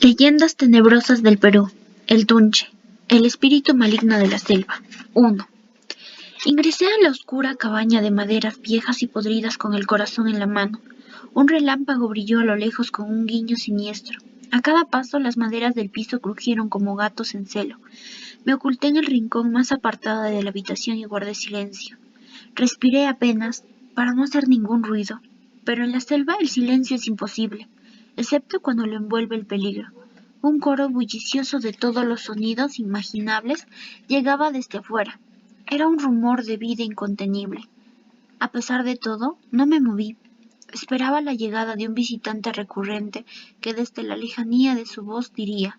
Leyendas tenebrosas del Perú. El Tunche, el espíritu maligno de la selva. 1. Ingresé a la oscura cabaña de maderas viejas y podridas con el corazón en la mano. Un relámpago brilló a lo lejos con un guiño siniestro. A cada paso las maderas del piso crujieron como gatos en celo. Me oculté en el rincón más apartado de la habitación y guardé silencio. Respiré apenas, para no hacer ningún ruido. Pero en la selva el silencio es imposible, excepto cuando lo envuelve el peligro. Un coro bullicioso de todos los sonidos imaginables llegaba desde afuera. Era un rumor de vida incontenible. A pesar de todo, no me moví. Esperaba la llegada de un visitante recurrente que desde la lejanía de su voz diría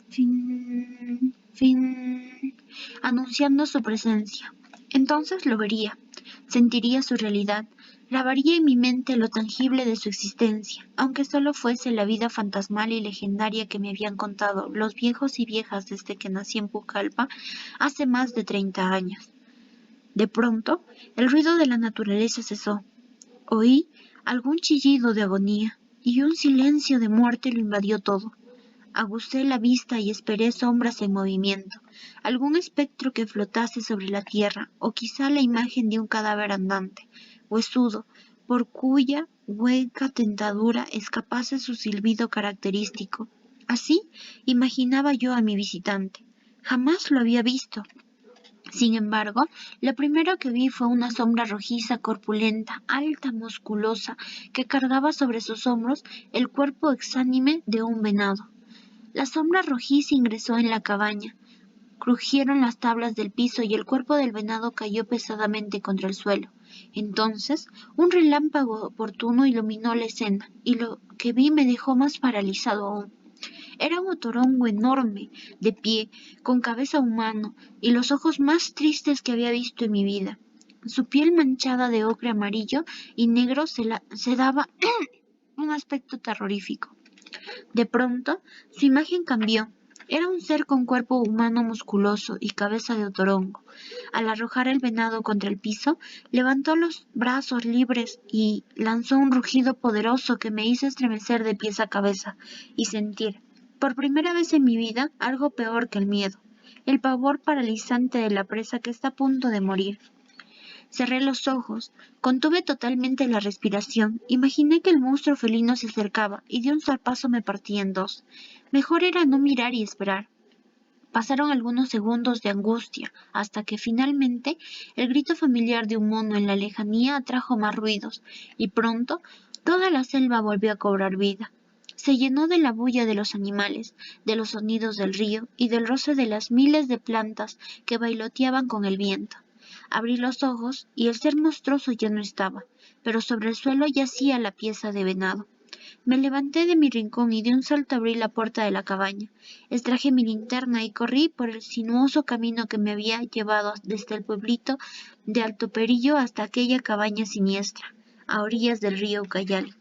«fin, fin», anunciando su presencia. Entonces lo vería, sentiría su realidad, grabaría en mi mente lo tangible de su existencia, aunque solo fuese la vida fantasmal y legendaria que me habían contado los viejos y viejas desde que nací en Pucallpa hace más de 30 años. De pronto, el ruido de la naturaleza cesó. Oí algún chillido de agonía, y un silencio de muerte lo invadió todo. Agucé la vista y esperé sombras en movimiento, algún espectro que flotase sobre la tierra, o quizá la imagen de un cadáver andante, huesudo, por cuya hueca dentadura escapase su silbido característico. Así imaginaba yo a mi visitante. Jamás lo había visto. Sin embargo, lo primero que vi fue una sombra rojiza, corpulenta, alta, musculosa, que cargaba sobre sus hombros el cuerpo exánime de un venado. La sombra rojiza ingresó en la cabaña. Crujieron las tablas del piso y el cuerpo del venado cayó pesadamente contra el suelo. Entonces, un relámpago oportuno iluminó la escena, y lo que vi me dejó más paralizado aún. Era un otorongo enorme, de pie, con cabeza humana, y los ojos más tristes que había visto en mi vida. Su piel manchada de ocre amarillo y negro se daba un aspecto terrorífico. De pronto, su imagen cambió. Era un ser con cuerpo humano musculoso y cabeza de otorongo. Al arrojar el venado contra el piso, levantó los brazos libres y lanzó un rugido poderoso que me hizo estremecer de pies a cabeza y sentir, por primera vez en mi vida, algo peor que el miedo, el pavor paralizante de la presa que está a punto de morir. Cerré los ojos, contuve totalmente la respiración, imaginé que el monstruo felino se acercaba y de un zarpazo me partía en dos. Mejor era no mirar y esperar. Pasaron algunos segundos de angustia, hasta que finalmente el grito familiar de un mono en la lejanía atrajo más ruidos, y pronto toda la selva volvió a cobrar vida. Se llenó de la bulla de los animales, de los sonidos del río y del roce de las miles de plantas que bailoteaban con el viento. Abrí los ojos y el ser monstruoso ya no estaba, pero sobre el suelo yacía la pieza de venado. Me levanté de mi rincón y de un salto abrí la puerta de la cabaña. Extraje mi linterna y corrí por el sinuoso camino que me había llevado desde el pueblito de Alto Perillo hasta aquella cabaña siniestra, a orillas del río Ucayali.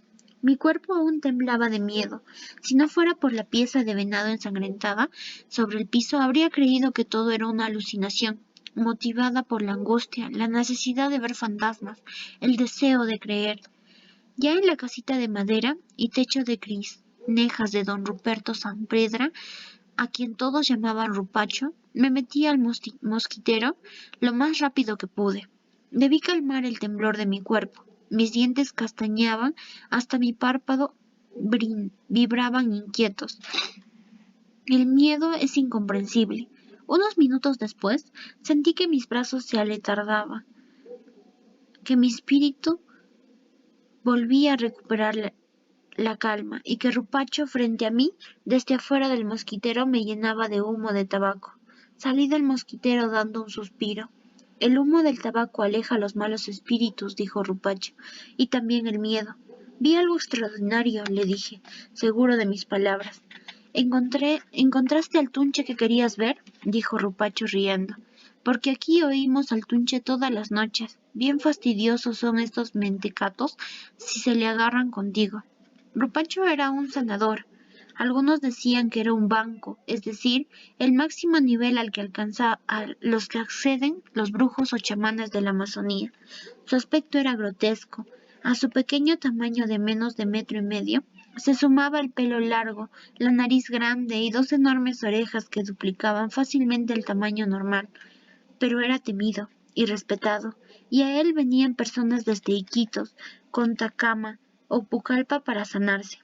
Mi cuerpo aún temblaba de miedo. Si no fuera por la pieza de venado ensangrentada sobre el piso, habría creído que todo era una alucinación, motivada por la angustia, la necesidad de ver fantasmas, el deseo de creer. Ya en la casita de madera y techo de nejas de don Ruperto Sampedra, a quien todos llamaban Rupacho, me metí al mosquitero lo más rápido que pude. Debí calmar el temblor de mi cuerpo. Mis dientes castañaban, hasta mi párpado vibraban inquietos. El miedo es incomprensible. Unos minutos después, sentí que mis brazos se aletargaban, que mi espíritu volvía a recuperar la calma, y que Rupacho frente a mí, desde afuera del mosquitero, me llenaba de humo de tabaco. Salí del mosquitero dando un suspiro. El humo del tabaco aleja los malos espíritus, dijo Rupacho, y también el miedo. Vi algo extraordinario, le dije, seguro de mis palabras. ¿Encontraste al Tunche que querías ver?, dijo Rupacho riendo. Porque aquí oímos al Tunche todas las noches. Bien fastidiosos son estos mentecatos si se le agarran contigo. Rupacho era un sanador. Algunos decían que era un banco, es decir, el máximo nivel al que alcanza a los que acceden los brujos o chamanes de la Amazonía. Su aspecto era grotesco. A su pequeño tamaño de menos de 1,5 metros, Se sumaba el pelo largo, la nariz grande y dos enormes orejas que duplicaban fácilmente el tamaño normal, pero era temido y respetado, y a él venían personas desde Iquitos, Contacama o Pucallpa para sanarse.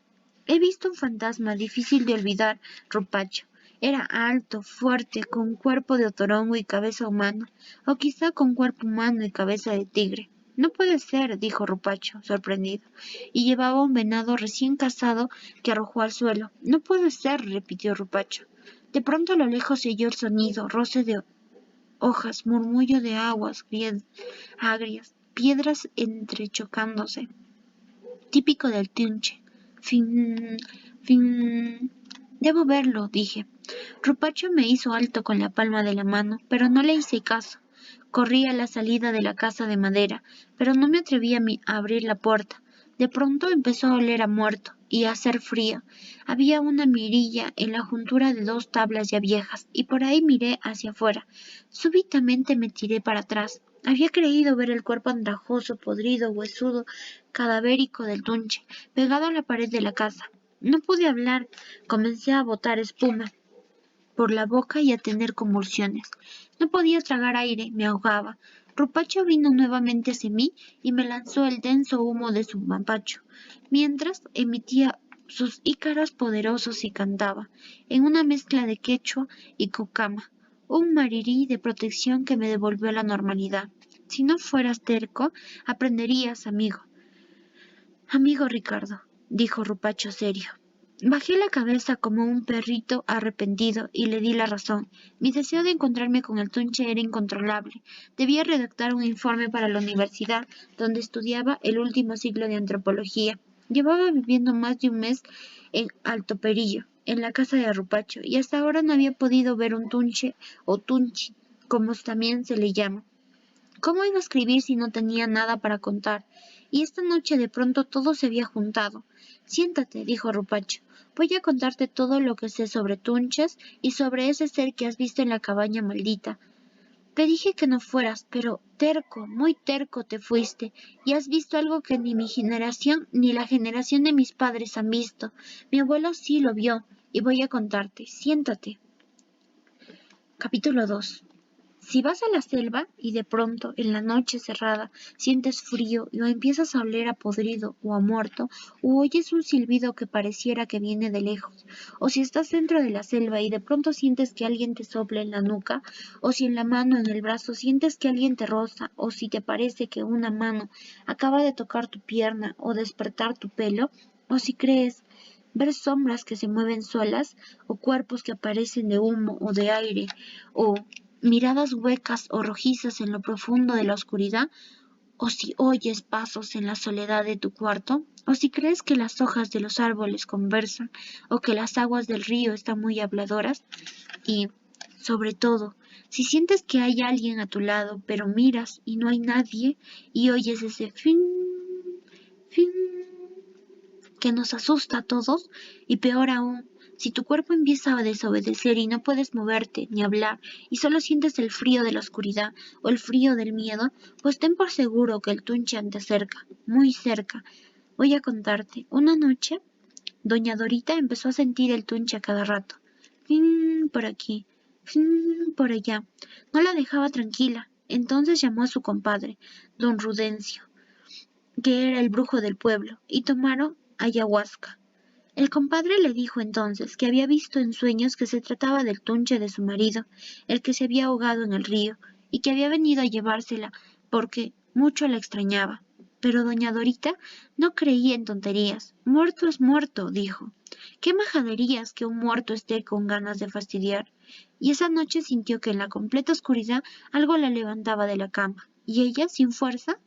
He visto un fantasma difícil de olvidar, Rupacho. Era alto, fuerte, con cuerpo de otorongo y cabeza humana, o quizá con cuerpo humano y cabeza de tigre. No puede ser, dijo Rupacho, sorprendido, y llevaba un venado recién cazado que arrojó al suelo. No puede ser, repitió Rupacho. De pronto a lo lejos se oyó el sonido, roce de hojas, murmullo de aguas agrias, piedras entrechocándose, típico del Tunche. Fin, fin. Debo verlo, dije. Rupacho me hizo alto con la palma de la mano, pero no le hice caso. Corrí a la salida de la casa de madera, pero no me atreví a abrir la puerta. De pronto empezó a oler a muerto y a hacer frío. Había una mirilla en la juntura de dos tablas ya viejas, y por ahí miré hacia afuera. Súbitamente me tiré para atrás. Había creído ver el cuerpo andrajoso, podrido, huesudo, cadavérico del Tunche, pegado a la pared de la casa. No pude hablar, comencé a botar espuma por la boca y a tener convulsiones. No podía tragar aire, me ahogaba. Rupacho vino nuevamente hacia mí y me lanzó el denso humo de su mampacho, mientras emitía sus ícaros poderosos y cantaba, en una mezcla de quechua y cucama, un marirí de protección que me devolvió a la normalidad. Si no fueras terco, aprenderías, amigo. Amigo Ricardo, dijo Rupacho serio. Bajé la cabeza como un perrito arrepentido y le di la razón. Mi deseo de encontrarme con el Tunche era incontrolable. Debía redactar un informe para la universidad, donde estudiaba el último ciclo de antropología. Llevaba viviendo más de un mes en Alto Perillo, en la casa de Rupacho, y hasta ahora no había podido ver un Tunche o Tunchi, como también se le llama. ¿Cómo iba a escribir si no tenía nada para contar? Y esta noche de pronto todo se había juntado. Siéntate, dijo Rupacho. Voy a contarte todo lo que sé sobre Tunches y sobre ese ser que has visto en la cabaña maldita. Te dije que no fueras, pero terco, muy terco te fuiste, y has visto algo que ni mi generación ni la generación de mis padres han visto. Mi abuelo sí lo vio, y voy a contarte. Siéntate. Capítulo 2. Si vas a la selva y de pronto, en la noche cerrada, sientes frío o empiezas a oler a podrido o a muerto, o oyes un silbido que pareciera que viene de lejos, o si estás dentro de la selva y de pronto sientes que alguien te sopla en la nuca, o si en la mano, en el brazo, sientes que alguien te roza, o si te parece que una mano acaba de tocar tu pierna o despertar tu pelo, o si crees ver sombras que se mueven solas, o cuerpos que aparecen de humo o de aire, o miradas huecas o rojizas en lo profundo de la oscuridad, o si oyes pasos en la soledad de tu cuarto, o si crees que las hojas de los árboles conversan, o que las aguas del río están muy habladoras, y, sobre todo, si sientes que hay alguien a tu lado, pero miras y no hay nadie, y oyes ese fin, fin, que nos asusta a todos, y peor aún, si tu cuerpo empieza a desobedecer y no puedes moverte ni hablar y solo sientes el frío de la oscuridad o el frío del miedo, pues ten por seguro que el Tunchan te cerca, muy cerca. Voy a contarte. Una noche, doña Dorita empezó a sentir el Tunche a cada rato. Fin por aquí, fin por allá. No la dejaba tranquila. Entonces llamó a su compadre, don Rudencio, que era el brujo del pueblo, y tomaron ayahuasca. El compadre le dijo entonces que había visto en sueños que se trataba del Tunche de su marido, el que se había ahogado en el río, y que había venido a llevársela porque mucho la extrañaba. Pero doña Dorita no creía en tonterías. Muerto es muerto, dijo. Qué majaderías que un muerto esté con ganas de fastidiar. Y esa noche sintió que en la completa oscuridad algo la levantaba de la cama, y ella, sin fuerza,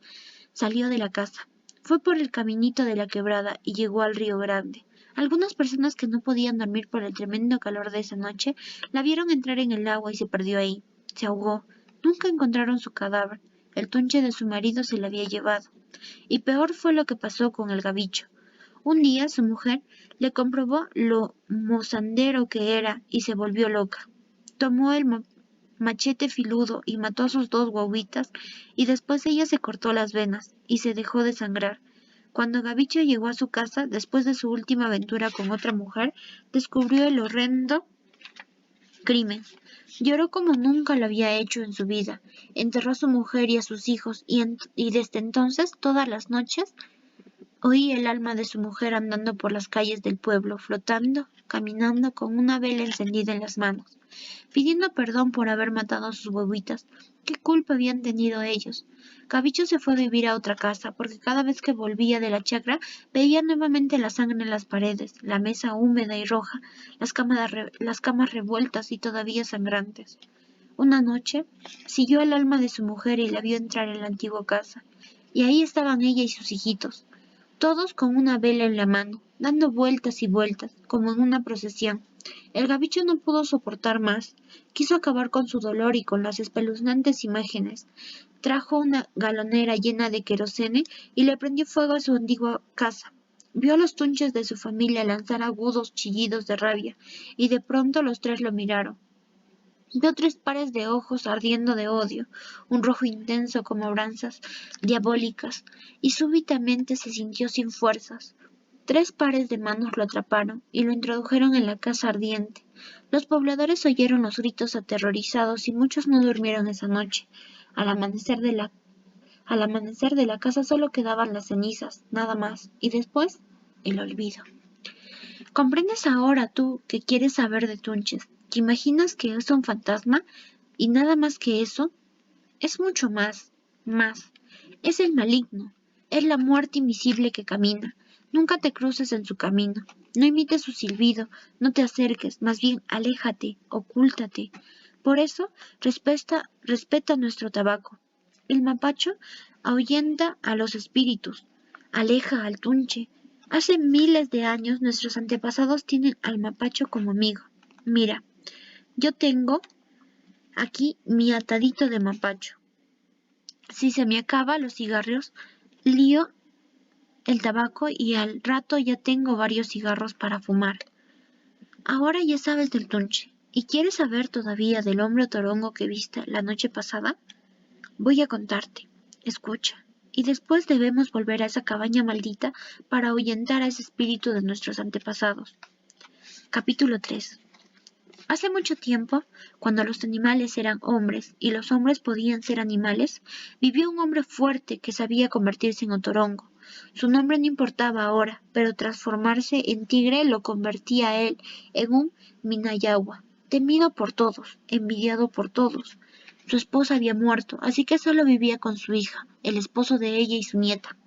salió de la casa. Fue por el caminito de la quebrada y llegó al río Grande. Algunas personas que no podían dormir por el tremendo calor de esa noche la vieron entrar en el agua y se perdió ahí. Se ahogó. Nunca encontraron su cadáver. El Tunche de su marido se la había llevado. Y peor fue lo que pasó con el gavicho. Un día su mujer le comprobó lo mozandero que era y se volvió loca. Tomó el machete filudo y mató a sus dos guaguitas y después ella se cortó las venas y se dejó de sangrar. Cuando Gavicho llegó a su casa, después de su última aventura con otra mujer, descubrió el horrendo crimen. Lloró como nunca lo había hecho en su vida. Enterró a su mujer y a sus hijos, y desde entonces, todas las noches, oí el alma de su mujer andando por las calles del pueblo, flotando, caminando con una vela encendida en las manos, pidiendo perdón por haber matado a sus huevitas. ¿Qué culpa habían tenido ellos? Gavicho se fue a vivir a otra casa, porque cada vez que volvía de la chacra veía nuevamente la sangre en las paredes, la mesa húmeda y roja, las camas revueltas y todavía sangrantes. Una noche siguió el alma de su mujer y la vio entrar en la antigua casa, y ahí estaban ella y sus hijitos, todos con una vela en la mano, dando vueltas y vueltas, como en una procesión. El Gavicho no pudo soportar más. Quiso acabar con su dolor y con las espeluznantes imágenes. Trajo una galonera llena de querosene y le prendió fuego a su antigua casa. Vio a los tunches de su familia lanzar agudos chillidos de rabia, y de pronto los tres lo miraron. Vio tres pares de ojos ardiendo de odio, un rojo intenso como brasas diabólicas, y súbitamente se sintió sin fuerzas. Tres pares de manos lo atraparon y lo introdujeron en la casa ardiente. Los pobladores oyeron los gritos aterrorizados y muchos no durmieron esa noche. Al amanecer de la, al amanecer de la casa solo quedaban las cenizas, nada más, y después el olvido. ¿Comprendes ahora tú que quieres saber de Tunches, que imaginas que es un fantasma y nada más que eso? Es mucho más, más. Es el maligno, es la muerte invisible que camina. Nunca te cruces en su camino, no imites su silbido, no te acerques, más bien aléjate, ocúltate. Por eso, respeta nuestro tabaco. El mapacho ahuyenta a los espíritus, aleja al tunche. Hace miles de años nuestros antepasados tienen al mapacho como amigo. Mira, yo tengo aquí mi atadito de mapacho. Si se me acaba los cigarros, lío el tabaco y al rato ya tengo varios cigarros para fumar. Ahora ya sabes del tunche. ¿Y quieres saber todavía del hombre torongo que viste la noche pasada? Voy a contarte. Escucha. Y después debemos volver a esa cabaña maldita para ahuyentar a ese espíritu de nuestros antepasados. Capítulo 3. Hace mucho tiempo, cuando los animales eran hombres y los hombres podían ser animales, vivió un hombre fuerte que sabía convertirse en otorongo. Su nombre no importaba ahora, pero transformarse en tigre lo convertía a él en un Minayagua, temido por todos, envidiado por todos. Su esposa había muerto, así que solo vivía con su hija, el esposo de ella y su nieta.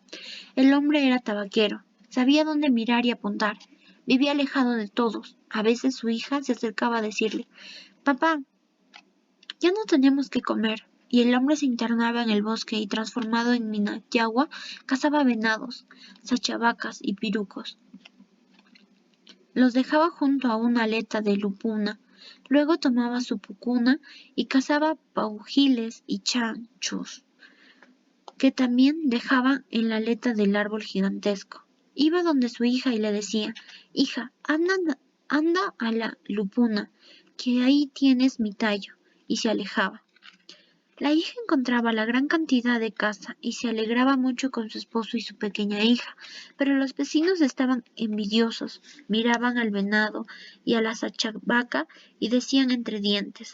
El hombre era tabaquero, sabía dónde mirar y apuntar. Vivía alejado de todos. A veces su hija se acercaba a decirle: «Papá, ya no tenemos que comer». Y el hombre se internaba en el bosque y, transformado en Minayagua, cazaba venados, sachavacas y pirucos. Los dejaba junto a una aleta de lupuna. Luego tomaba su pucuna y cazaba paujiles y chanchos, que también dejaba en la aleta del árbol gigantesco. Iba donde su hija y le decía: «Hija, anda a la lupuna, que ahí tienes mi tallo», y se alejaba. La hija encontraba la gran cantidad de caza y se alegraba mucho con su esposo y su pequeña hija, pero los vecinos estaban envidiosos, miraban al venado y a la sachavaca y decían entre dientes: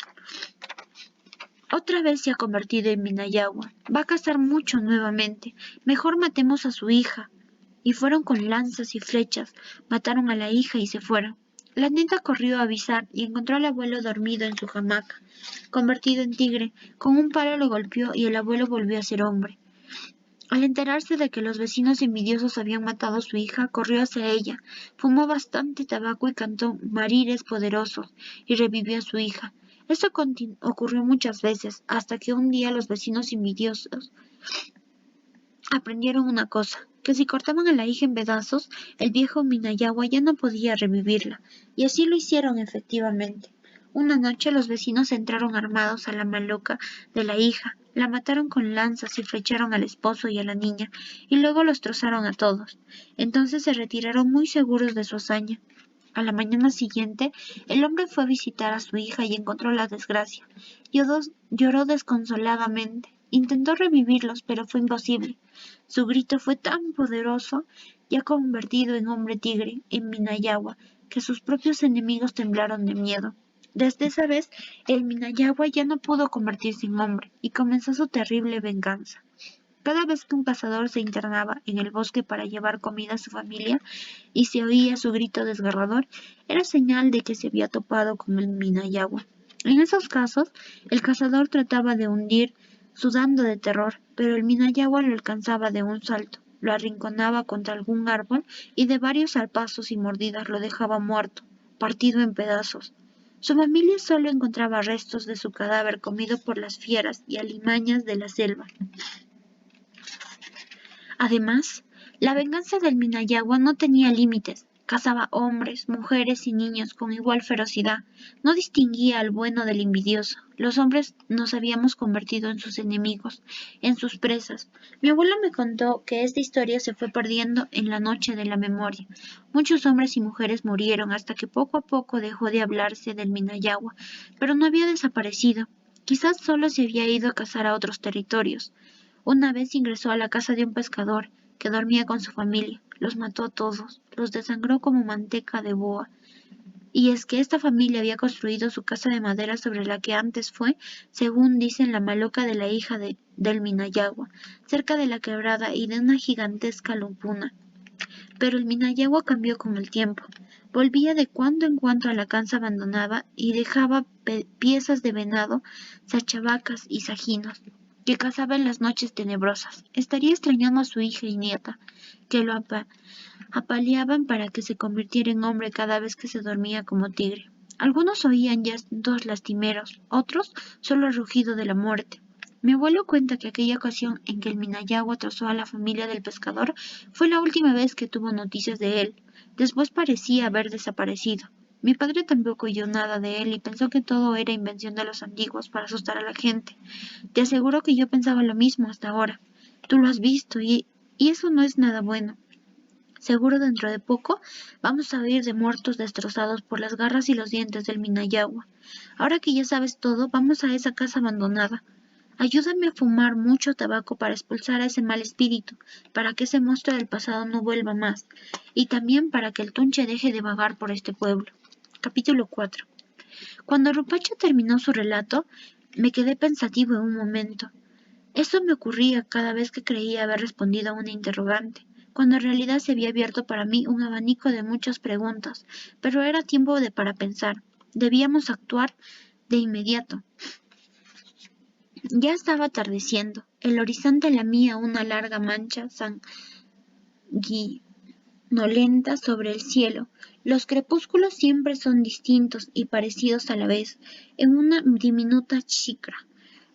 «Otra vez se ha convertido en Minayagua, va a cazar mucho nuevamente, mejor matemos a su hija». Y fueron con lanzas y flechas, mataron a la hija y se fueron. La nieta corrió a avisar y encontró al abuelo dormido en su hamaca, convertido en tigre. Con un palo lo golpeó y el abuelo volvió a ser hombre. Al enterarse de que los vecinos envidiosos habían matado a su hija, corrió hacia ella, fumó bastante tabaco y cantó marires poderosos, y revivió a su hija. Esto ocurrió muchas veces, hasta que un día los vecinos envidiosos aprendieron una cosa, que si cortaban a la hija en pedazos, el viejo Minayagua ya no podía revivirla, y así lo hicieron efectivamente. Una noche los vecinos entraron armados a la maloca de la hija, la mataron con lanzas y flecharon al esposo y a la niña, y luego los trozaron a todos. Entonces se retiraron muy seguros de su hazaña. A la mañana siguiente, el hombre fue a visitar a su hija y encontró la desgracia. Lloró desconsoladamente Intentó revivirlos, pero fue imposible. Su grito fue tan poderoso, ya convertido en hombre tigre, en Minayagua, que sus propios enemigos temblaron de miedo. Desde esa vez, el Minayagua ya no pudo convertirse en hombre, y comenzó su terrible venganza. Cada vez que un cazador se internaba en el bosque para llevar comida a su familia y se oía su grito desgarrador, era señal de que se había topado con el Minayagua. En esos casos, el cazador trataba de hundir, sudando de terror, pero el Minayagua lo alcanzaba de un salto, lo arrinconaba contra algún árbol y de varios zarpazos y mordidas lo dejaba muerto, partido en pedazos. Su familia solo encontraba restos de su cadáver comido por las fieras y alimañas de la selva. Además, la venganza del Minayagua no tenía límites. Cazaba hombres, mujeres y niños con igual ferocidad. No distinguía al bueno del envidioso. Los hombres nos habíamos convertido en sus enemigos, en sus presas. Mi abuelo me contó que esta historia se fue perdiendo en la noche de la memoria. Muchos hombres y mujeres murieron hasta que poco a poco dejó de hablarse del Minayagua, pero no había desaparecido. Quizás solo se había ido a cazar a otros territorios. Una vez ingresó a la casa de un pescador que dormía con su familia. Los mató a todos, los desangró como manteca de boa. Y es que esta familia había construido su casa de madera sobre la que antes fue, según dicen, la maloca de la hija del Minayagua, cerca de la quebrada y de una gigantesca lupuna. Pero el Minayagua cambió con el tiempo. Volvía de cuando en cuando a la casa abandonada y dejaba piezas de venado, sachavacas y sajinos, que cazaba en las noches tenebrosas. Estaría extrañando a su hija y nieta, que lo apaleaban para que se convirtiera en hombre cada vez que se dormía como tigre. Algunos oían llantos lastimeros, otros solo el rugido de la muerte. Mi abuelo cuenta que aquella ocasión en que el Minayagua trozó a la familia del pescador fue la última vez que tuvo noticias de él. Después parecía haber desaparecido. Mi padre tampoco oyó nada de él y pensó que todo era invención de los antiguos para asustar a la gente. Te aseguro que yo pensaba lo mismo hasta ahora. Tú lo has visto y eso no es nada bueno. Seguro dentro de poco vamos a oír de muertos destrozados por las garras y los dientes del Minayagua. Ahora que ya sabes todo, vamos a esa casa abandonada. Ayúdame a fumar mucho tabaco para expulsar a ese mal espíritu, para que ese monstruo del pasado no vuelva más, y también para que el Tunche deje de vagar por este pueblo. Capítulo 4. Cuando Rupacho terminó su relato, me quedé pensativo en un momento. Eso me ocurría cada vez que creía haber respondido a una interrogante, cuando en realidad se había abierto para mí un abanico de muchas preguntas, pero era tiempo para pensar. Debíamos actuar de inmediato. Ya estaba atardeciendo. El horizonte lamía una larga mancha sanguinolenta sobre el cielo. Los crepúsculos siempre son distintos y parecidos a la vez, en una diminuta chicra.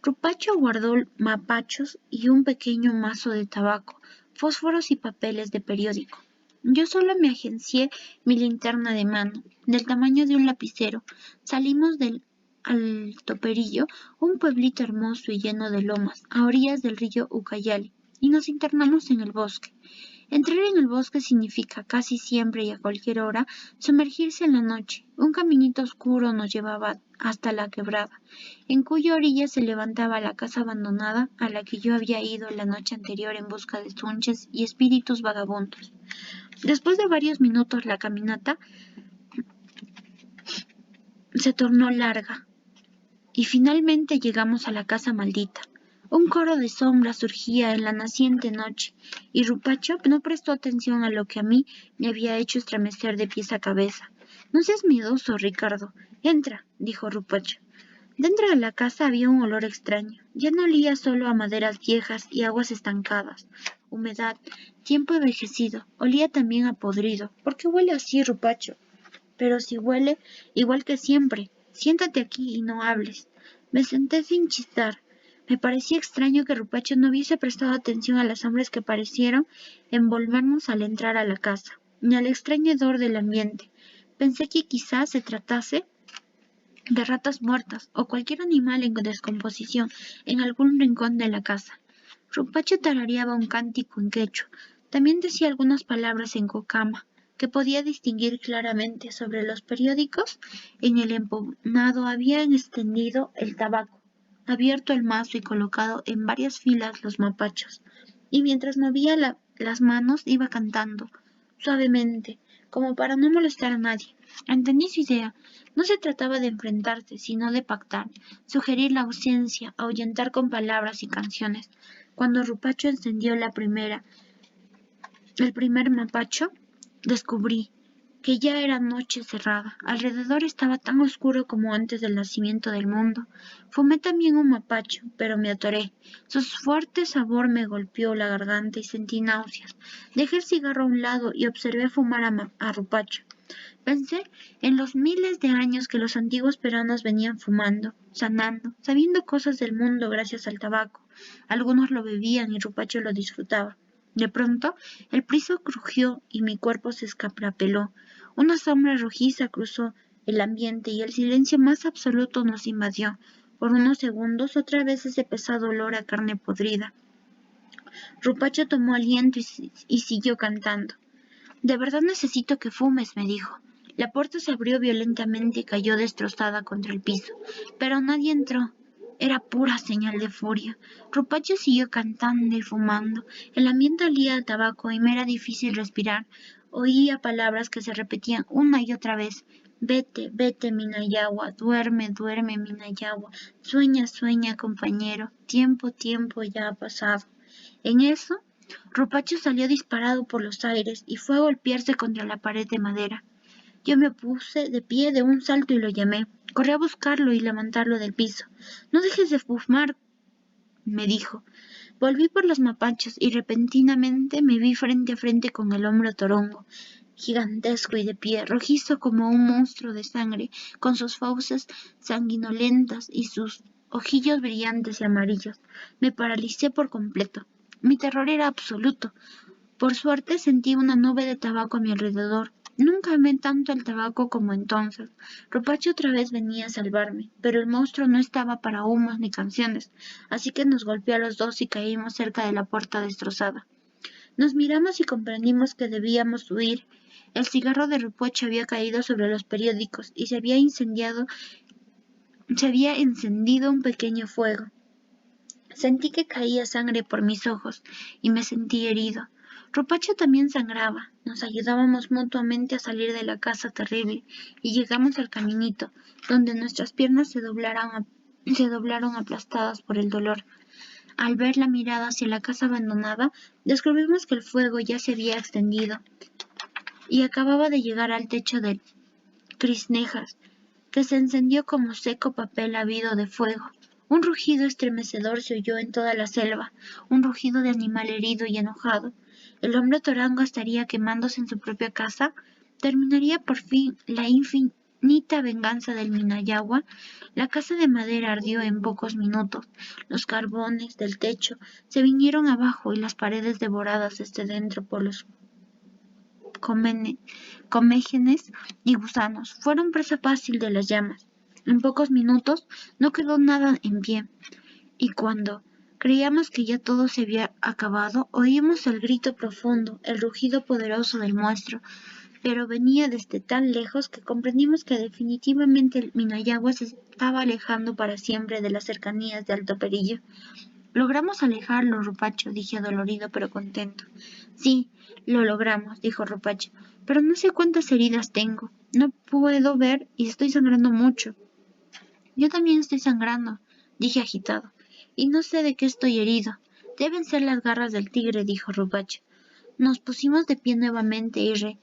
Rupacho guardó mapachos y un pequeño mazo de tabaco, fósforos y papeles de periódico. Yo solo me agencié mi linterna de mano, del tamaño de un lapicero. Salimos del Alto Perillo, un pueblito hermoso y lleno de lomas, a orillas del río Ucayali, y nos internamos en el bosque. Entrar en el bosque significa casi siempre y a cualquier hora sumergirse en la noche. Un caminito oscuro nos llevaba hasta la quebrada, en cuya orilla se levantaba la casa abandonada a la que yo había ido la noche anterior en busca de tunches y espíritus vagabundos. Después de varios minutos la caminata se tornó larga y finalmente llegamos a la casa maldita. Un coro de sombras surgía en la naciente noche, y Rupacho no prestó atención a lo que a mí me había hecho estremecer de pies a cabeza. No seas miedoso, Ricardo. Entra, dijo Rupacho. Dentro de la casa había un olor extraño. Ya no olía solo a maderas viejas y aguas estancadas, humedad, tiempo envejecido. Olía también a podrido. ¿Por qué huele así, Rupacho? Pero si huele igual que siempre. Siéntate aquí y no hables. Me senté sin chistar. Me parecía extraño que Rupacho no hubiese prestado atención a las sombras que parecieron envolvernos al entrar a la casa, ni al extraño hedor del ambiente. Pensé que quizás se tratase de ratas muertas o cualquier animal en descomposición en algún rincón de la casa. Rupacho tarareaba un cántico en quechua. También decía algunas palabras en cocama, que podía distinguir claramente. Sobre los periódicos en el emponado habían extendido el tabaco. abierto el mazo y colocado en varias filas los mapachos, y mientras movía las manos iba cantando, suavemente, como para no molestar a nadie. Entendí su idea. No se trataba de enfrentarse, sino de pactar, sugerir la ausencia, ahuyentar con palabras y canciones. Cuando Rupacho encendió el primer mapacho, descubrí que ya era noche cerrada. Alrededor estaba tan oscuro como antes del nacimiento del mundo. Fumé también un mapacho, pero me atoré. Su fuerte sabor me golpeó la garganta y sentí náuseas. Dejé el cigarro a un lado y observé fumar a Rupacho. Pensé en los miles de años que los antiguos peruanos venían fumando, sanando, sabiendo cosas del mundo gracias al tabaco. Algunos lo bebían y Rupacho lo disfrutaba. De pronto, el piso crujió y mi cuerpo se escaprapeló. Una sombra rojiza cruzó el ambiente y el silencio más absoluto nos invadió. Por unos segundos, otra vez ese pesado olor a carne podrida. Rupacho tomó aliento y siguió cantando. De verdad necesito que fumes, me dijo. La puerta se abrió violentamente y cayó destrozada contra el piso, pero nadie entró. Era pura señal de furia. Rupacho siguió cantando y fumando. El ambiente olía a tabaco y me era difícil respirar. Oía palabras que se repetían una y otra vez. Vete, vete, Minayagua, duerme, duerme, Minayagua, sueña, sueña, compañero, tiempo, tiempo ya ha pasado. En eso, Rupacho salió disparado por los aires y fue a golpearse contra la pared de madera. Yo me puse de pie de un salto y lo llamé. Corrí a buscarlo y levantarlo del piso. No dejes de fumar, me dijo. Volví por los mapachos y repentinamente me vi frente a frente con el hombre torongo, gigantesco y de pie, rojizo como un monstruo de sangre, con sus fauces sanguinolentas y sus ojillos brillantes y amarillos. Me paralicé por completo. Mi terror era absoluto. Por suerte sentí una nube de tabaco a mi alrededor. Nunca amé tanto el tabaco como entonces. Rupacho otra vez venía a salvarme, pero el monstruo no estaba para humos ni canciones, así que nos golpeó a los dos y caímos cerca de la puerta destrozada. Nos miramos y comprendimos que debíamos huir. El cigarro de Rupacho había caído sobre los periódicos y se había encendido un pequeño fuego. Sentí que caía sangre por mis ojos y me sentí herido. Rupacho también sangraba. Nos ayudábamos mutuamente a salir de la casa terrible y llegamos al caminito, donde nuestras piernas se doblaron aplastadas por el dolor. Al ver la mirada hacia la casa abandonada, descubrimos que el fuego ya se había extendido y acababa de llegar al techo del Crisnejas, que se encendió como seco papel ávido de fuego. Un rugido estremecedor se oyó en toda la selva, un rugido de animal herido y enojado. ¿El hombre torango estaría quemándose en su propia casa? ¿Terminaría por fin la infinita venganza del Minayagua? La casa de madera ardió en pocos minutos. Los carbones del techo se vinieron abajo y las paredes devoradas desde dentro por los comégenes y gusanos. Fueron presa fácil de las llamas. En pocos minutos no quedó nada en pie, y cuando creíamos que ya todo se había acabado, oímos el grito profundo, el rugido poderoso del monstruo, pero venía desde tan lejos que comprendimos que definitivamente el Minayagua se estaba alejando para siempre de las cercanías de Alto Perillo. Logramos alejarlo, Rupacho, dije adolorido pero contento. Sí, lo logramos, dijo Rupacho, pero no sé cuántas heridas tengo. No puedo ver y estoy sangrando mucho. Yo también estoy sangrando, dije agitado, y no sé de qué estoy herido. Deben ser las garras del tigre, dijo Rupacho. Nos pusimos de pie nuevamente y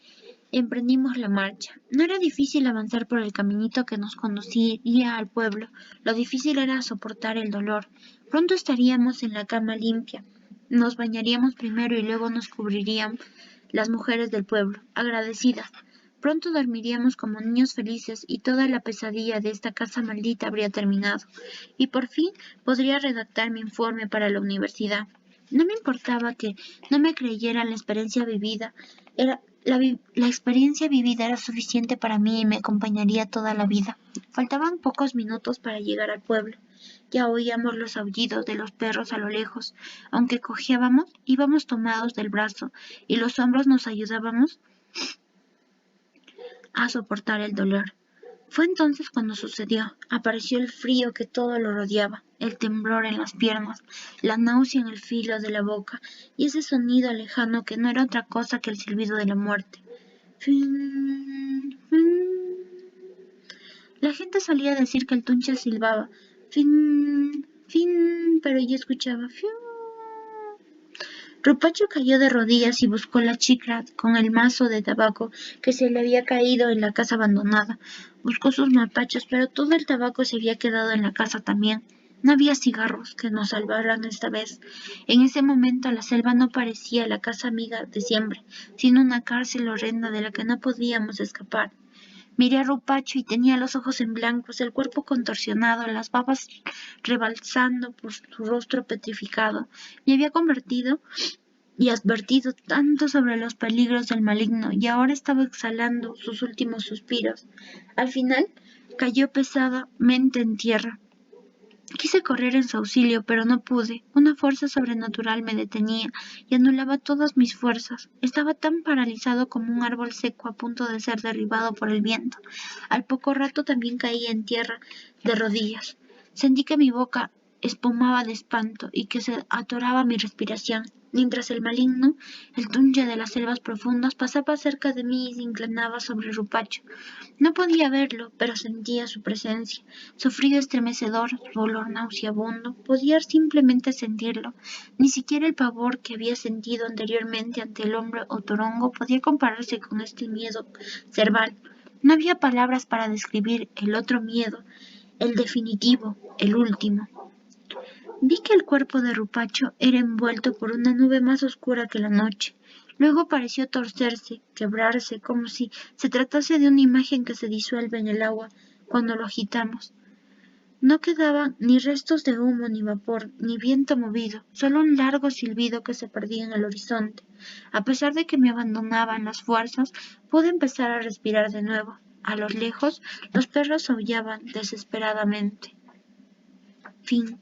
emprendimos la marcha. No era difícil avanzar por el caminito que nos conduciría al pueblo. Lo difícil era soportar el dolor. Pronto estaríamos en la cama limpia. Nos bañaríamos primero y luego nos cubrirían las mujeres del pueblo, agradecidas. Pronto dormiríamos como niños felices y toda la pesadilla de esta casa maldita habría terminado. Y por fin podría redactar mi informe para la universidad. No me importaba que no me creyeran la experiencia vivida. La experiencia vivida era suficiente para mí y me acompañaría toda la vida. Faltaban pocos minutos para llegar al pueblo. Ya oíamos los aullidos de los perros a lo lejos. Aunque cojeábamos, íbamos tomados del brazo y los hombros nos ayudábamos a soportar el dolor. Fue entonces cuando sucedió. Apareció el frío que todo lo rodeaba, el temblor en las piernas, la náusea en el filo de la boca y ese sonido lejano que no era otra cosa que el silbido de la muerte. Fin, fin. La gente solía decir que el Tunche silbaba fin, fin, pero yo escuchaba fiu. Rupacho cayó de rodillas y buscó la chicra con el mazo de tabaco que se le había caído en la casa abandonada. Buscó sus mapachos, pero todo el tabaco se había quedado en la casa también. No había cigarros que nos salvaran esta vez. En ese momento la selva no parecía la casa amiga de siempre, sino una cárcel horrenda de la que no podíamos escapar. Miré a Rupacho y tenía los ojos en blancos, el cuerpo contorsionado, las babas rebalsando por su rostro petrificado. Me había convertido y advertido tanto sobre los peligros del maligno, y ahora estaba exhalando sus últimos suspiros. Al final, cayó pesadamente en tierra. Quise correr en su auxilio, pero no pude. Una fuerza sobrenatural me detenía y anulaba todas mis fuerzas. Estaba tan paralizado como un árbol seco a punto de ser derribado por el viento. Al poco rato también caí en tierra de rodillas. Sentí que mi boca espumaba de espanto y que se atoraba mi respiración, mientras el maligno, el tunche de las selvas profundas, pasaba cerca de mí y se inclinaba sobre Rupacho. No podía verlo, pero sentía su presencia, su frío estremecedor, su olor nauseabundo. Podía simplemente sentirlo. Ni siquiera el pavor que había sentido anteriormente ante el hombre otorongo podía compararse con este miedo cerval. No había palabras para describir el otro miedo, el definitivo, el último. Vi que el cuerpo de Rupacho era envuelto por una nube más oscura que la noche. Luego pareció torcerse, quebrarse, como si se tratase de una imagen que se disuelve en el agua cuando lo agitamos. No quedaban ni restos de humo ni vapor, ni viento movido, solo un largo silbido que se perdía en el horizonte. A pesar de que me abandonaban las fuerzas, pude empezar a respirar de nuevo. A lo lejos, los perros aullaban desesperadamente. Fin.